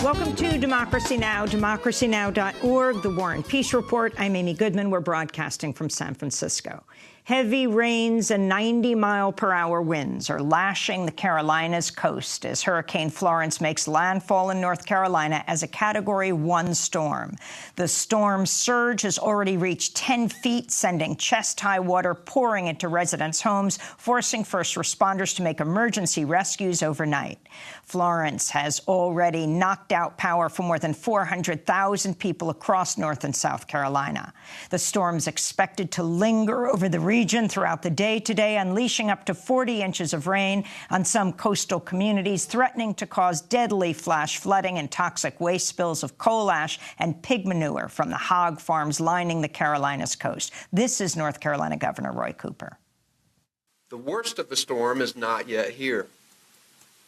Welcome to Democracy Now!, democracynow.org, the War and Peace Report. I'm Amy Goodman. We're broadcasting from San Francisco. Heavy rains and 90-mile-per-hour winds are lashing the Carolinas coast as Hurricane Florence makes landfall in North Carolina as a Category 1 storm. The storm's surge has already reached 10 feet, sending chest-high water pouring into residents' homes, forcing first responders to make emergency rescues overnight. Florence has already knocked out power for more than 400,000 people across North and South Carolina. The storm's expected to linger over the region throughout the day today, unleashing up to 40 inches of rain on some coastal communities, threatening to cause deadly flash flooding and toxic waste spills of coal ash and pig manure from the hog farms lining the Carolinas coast. This is North Carolina Governor Roy Cooper. The worst of the storm is not yet here,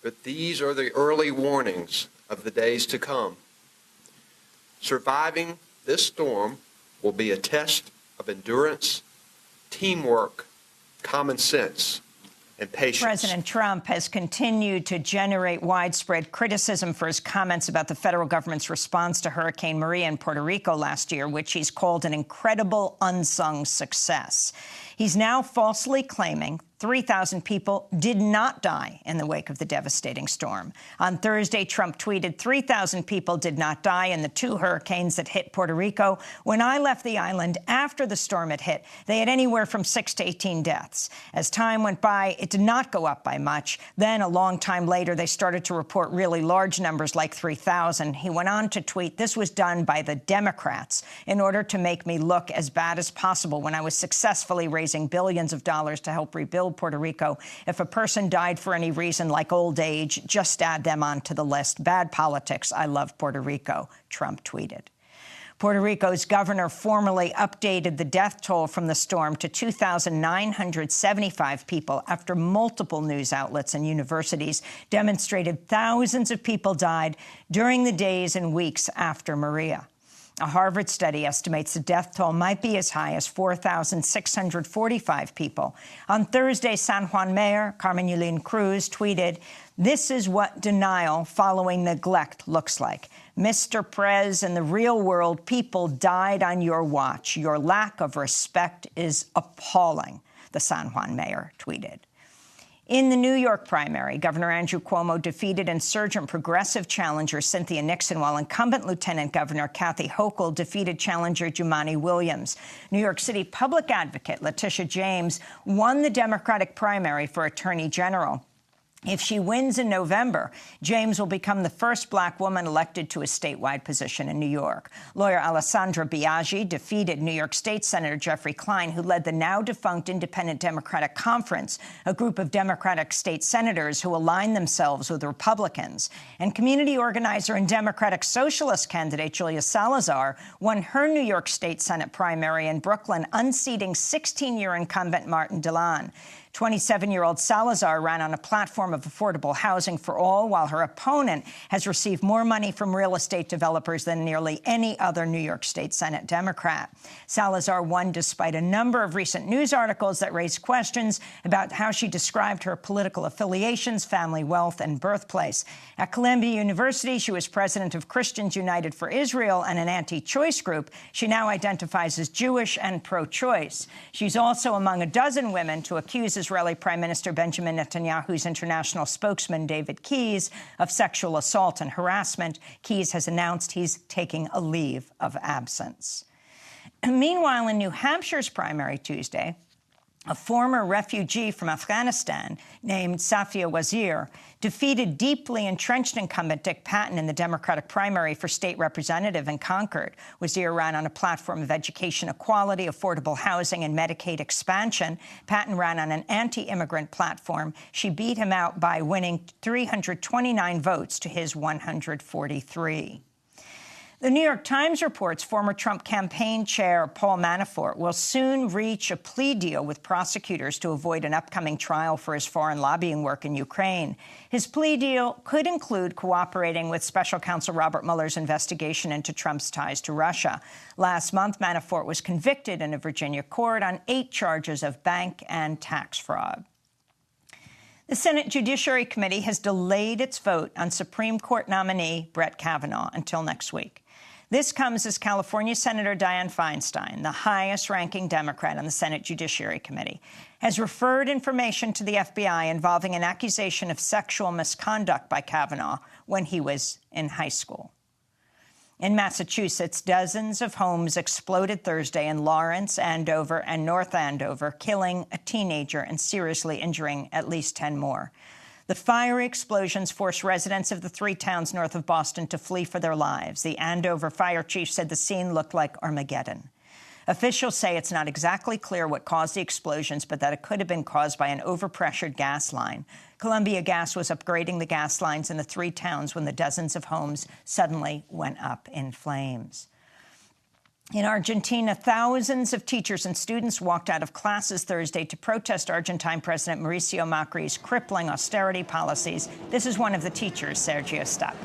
but these are the early warnings of the days to come. Surviving this storm will be a test of endurance, teamwork, common sense, and patience. President Trump has continued to generate widespread criticism for his comments about the federal government's response to Hurricane Maria in Puerto Rico last year, which he's called an incredible unsung success. He's now falsely claiming 3,000 people did not die in the wake of the devastating storm. On Thursday, Trump tweeted, 3,000 people did not die in the two hurricanes that hit Puerto Rico. When I left the island after the storm had hit, they had anywhere from 6 to 18 deaths. As time went by, it did not go up by much. Then, a long time later, they started to report really large numbers like 3,000. He went on to tweet, this was done by the Democrats in order to make me look as bad as possible when I was successfully raising billions of dollars to help rebuild Puerto Rico. If a person died for any reason like old age, just add them onto the list. Bad politics. I love Puerto Rico, Trump tweeted. Puerto Rico's governor formally updated the death toll from the storm to 2,975 people after multiple news outlets and universities demonstrated thousands of people died during the days and weeks after Maria. A Harvard study estimates the death toll might be as high as 4,645 people. On Thursday, San Juan Mayor Carmen Yulín Cruz tweeted, this is what denial following neglect looks like. Mr. Prez, in the real world, people died on your watch. Your lack of respect is appalling, the San Juan mayor tweeted. In the New York primary, Governor Andrew Cuomo defeated insurgent progressive challenger Cynthia Nixon, while incumbent Lieutenant Governor Kathy Hochul defeated challenger Jumaane Williams. New York City public advocate Letitia James won the Democratic primary for Attorney General. If she wins in November, James will become the first black woman elected to a statewide position in New York. Lawyer Alessandra Biaggi defeated New York State Senator Jeffrey Klein, who led the now-defunct Independent Democratic Conference, a group of Democratic state senators who align themselves with Republicans. And community organizer and Democratic Socialist candidate Julia Salazar won her New York State Senate primary in Brooklyn, unseating 16-year incumbent Martin Dillon. 27-year-old Salazar ran on a platform of affordable housing for all, while her opponent has received more money from real estate developers than nearly any other New York State Senate Democrat. Salazar won despite a number of recent news articles that raised questions about how she described her political affiliations, family wealth, and birthplace. At Columbia University, she was president of Christians United for Israel and an anti-choice group. She now identifies as Jewish and pro-choice. She's also among a dozen women to accuse Israeli Prime Minister Benjamin Netanyahu's international spokesman, David Keyes, of sexual assault and harassment. Keyes has announced he's taking a leave of absence. Meanwhile, in New Hampshire's primary Tuesday, a former refugee from Afghanistan named Safia Wazir defeated deeply entrenched incumbent Dick Patton in the Democratic primary for state representative in Concord. Wazir ran on a platform of education equality, affordable housing, and Medicaid expansion. Patton ran on an anti-immigrant platform. She beat him out by winning 329 votes to his 143. The New York Times reports former Trump campaign chair Paul Manafort will soon reach a plea deal with prosecutors to avoid an upcoming trial for his foreign lobbying work in Ukraine. His plea deal could include cooperating with special counsel Robert Mueller's investigation into Trump's ties to Russia. Last month, Manafort was convicted in a Virginia court on 8 charges of bank and tax fraud. The Senate Judiciary Committee has delayed its vote on Supreme Court nominee Brett Kavanaugh until next week. This comes as California Senator Dianne Feinstein, the highest-ranking Democrat on the Senate Judiciary Committee, has referred information to the FBI involving an accusation of sexual misconduct by Kavanaugh when he was in high school. In Massachusetts, dozens of homes exploded Thursday in Lawrence, Andover, and North Andover, killing a teenager and seriously injuring at least 10 more. The fiery explosions forced residents of the three towns north of Boston to flee for their lives. The Andover fire chief said the scene looked like Armageddon. Officials say it's not exactly clear what caused the explosions, but that it could have been caused by an overpressured gas line. Columbia Gas was upgrading the gas lines in the three towns when the dozens of homes suddenly went up in flames. In Argentina, thousands of teachers and students walked out of classes Thursday to protest Argentine President Mauricio Macri's crippling austerity policies. This is one of the teachers, Sergio Stap.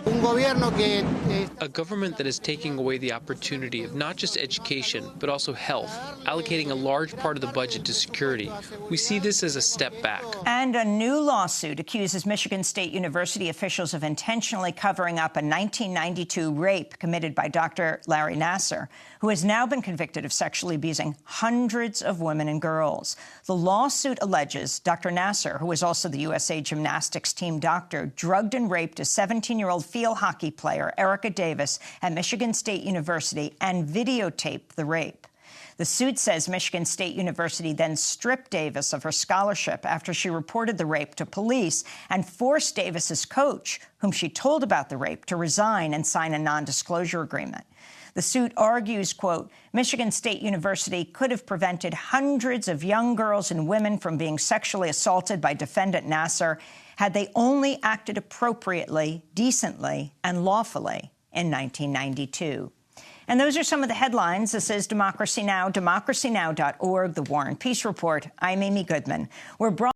A government that is taking away the opportunity of not just education, but also health, allocating a large part of the budget to security. We see this as a step back. And a new lawsuit accuses Michigan State University officials of intentionally covering up a 1992 rape committed by Dr. Larry Nassar, who has now been convicted of sexually abusing hundreds of women and girls. The lawsuit alleges Dr. Nassar, who was also the USA Gymnastics team doctor, drugged and raped a 17-year-old field hockey player, Erica Davis, at Michigan State University and videotaped the rape. The suit says Michigan State University then stripped Davis of her scholarship after she reported the rape to police and forced Davis's coach, whom she told about the rape, to resign and sign a non-disclosure agreement. The suit argues, quote, Michigan State University could have prevented hundreds of young girls and women from being sexually assaulted by defendant Nassar had they only acted appropriately, decently, and lawfully in 1992. And those are some of the headlines. This is Democracy Now!, democracynow.org, The War and Peace Report. I'm Amy Goodman. We're brought